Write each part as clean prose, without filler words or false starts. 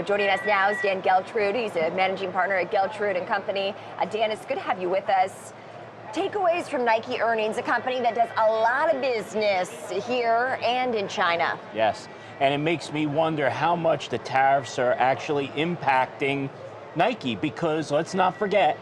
Joining us now is Dan Geltrude. He's a managing partner at Geltrude and Company. Dan, it's good to have you with us. Takeaways from Nike earnings, a company that does a lot of business here and in China. Yes, and it makes me wonder how much the tariffs are actually impacting Nike, because let's not forget,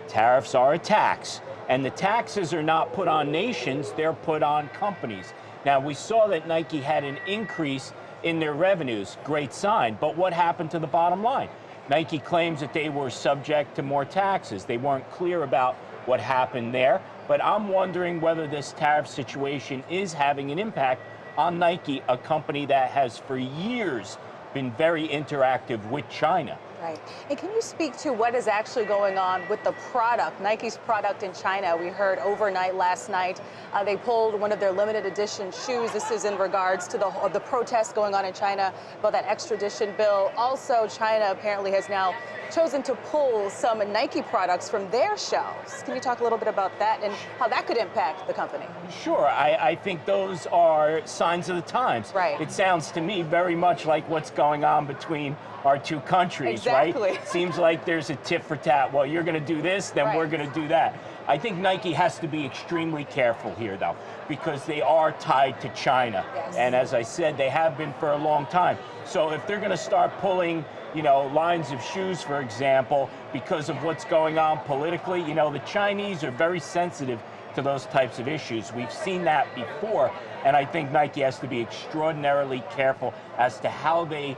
tariffs are a tax, and the taxes are not put on nations, they're put on companies. Now, we saw that Nike had an increase in their revenues, great sign, but what happened to the bottom line? Nike claims that they were subject to more taxes. They weren't clear about what happened there, but I'm wondering whether this tariff situation is having an impact on Nike, a company that has for years been very interactive with China. Right. And can you speak to what is actually going on with the product, Nike's product in China? We heard overnight last night they pulled one of their limited edition shoes. This is in regards to the protests going on in China about that extradition bill. Also, China apparently has now chosen to pull some Nike products from their shelves. Can you talk a little bit about that and how that could impact the company? Sure. I think those are signs of the times. Right. It sounds to me very much like what's going on between our two countries, exactly. Right? Seems like there's a tit for tat. Well, you're going to do this, then right. We're going to do that. I think Nike has to be extremely careful here, though, because they are tied to China. Yes. And as I said, they have been for a long time. So if they're going to start pulling, lines of shoes, for example, because of what's going on politically, the Chinese are very sensitive to those types of issues. We've seen that before, and I think Nike has to be extraordinarily careful as to how they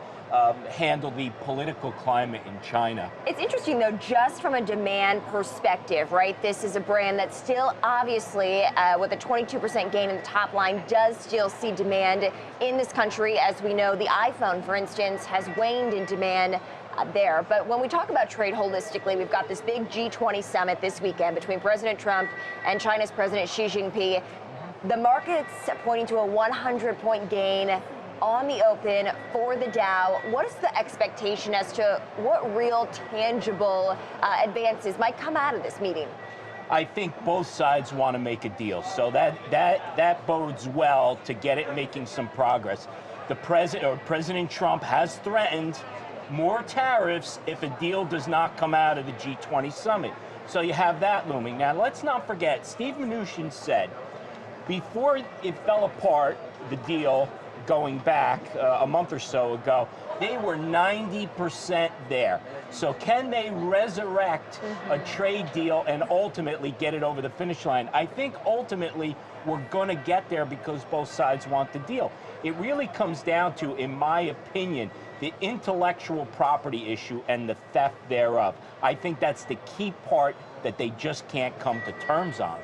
handle the political climate in China. It's interesting, though, just from a demand perspective, right? This is a brand that still, obviously, with a 22% gain in the top line, does still see demand in this country. As we know, the iPhone, for instance, has waned in demand there. But when we talk about trade holistically, we've got this big G20 summit this weekend between President Trump and China's President Xi Jinping. The market's pointing to a 100-point gain on the open for the Dow. What is the expectation as to what real tangible advances might come out of this meeting? I think both sides want to make a deal, so that bodes well to get it making some progress. President Trump has threatened more tariffs if a deal does not come out of the G20 summit. So you have that looming. Now, let's not forget, Steve Mnuchin said before it fell apart, the deal going back a month or so ago, they were 90% there. So can they resurrect a trade deal and ultimately get it over the finish line? I think ultimately we're going to get there because both sides want the deal. It really comes down to, in my opinion, the intellectual property issue and the theft thereof. I think that's the key part that they just can't come to terms on.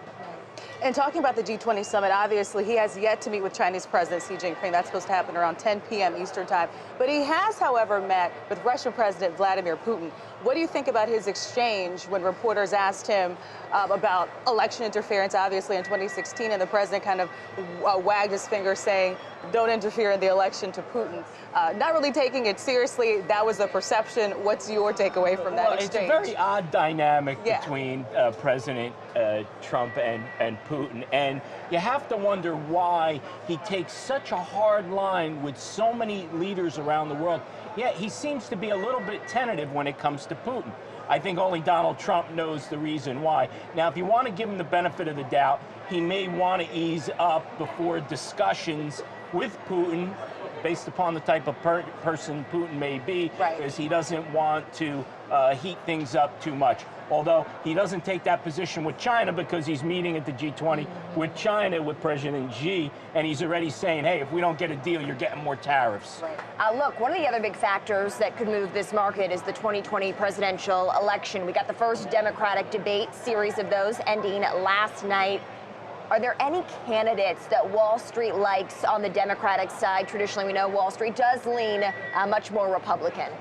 And talking about the G20 summit, obviously he has yet to meet with Chinese President Xi Jinping. That's supposed to happen around 10 p.m. Eastern time. But he has, however, met with Russian President Vladimir Putin. What do you think about his exchange when reporters asked him about election interference, obviously, in 2016, and the president kind of wagged his finger saying, don't interfere in the election to Putin. Not really taking it seriously. That was the perception. What's your takeaway from that exchange? It's a very odd dynamic between President Trump and Putin. And you have to wonder why he takes such a hard line with so many leaders around the world. Yet he seems to be a little bit tentative when it comes to Putin. I think only Donald Trump knows the reason why. Now, if you want to give him the benefit of the doubt, he may want to ease up before discussions with Putin, based upon the type of person Putin may be, because he doesn't want to heat things up too much. Although he doesn't take that position with China because he's meeting at the G20 with China, with President Xi, and he's already saying, hey, if we don't get a deal, you're getting more tariffs. Look, one of the other big factors that could move this market is the 2020 presidential election. We got the first Democratic debate series of those ending last night. Are there any candidates that Wall Street likes on the Democratic side? Traditionally, we know Wall Street does lean much more Republican.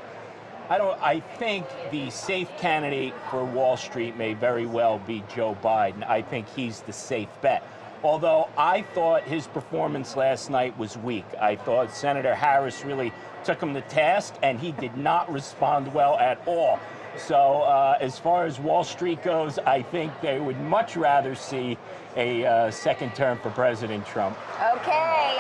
I think the safe candidate for Wall Street may very well be Joe Biden. I think he's the safe bet. Although I thought his performance last night was weak. I thought Senator Harris really took him to task, and he did not respond well at all. So as far as Wall Street goes, I think they would much rather see a second term for President Trump. Okay,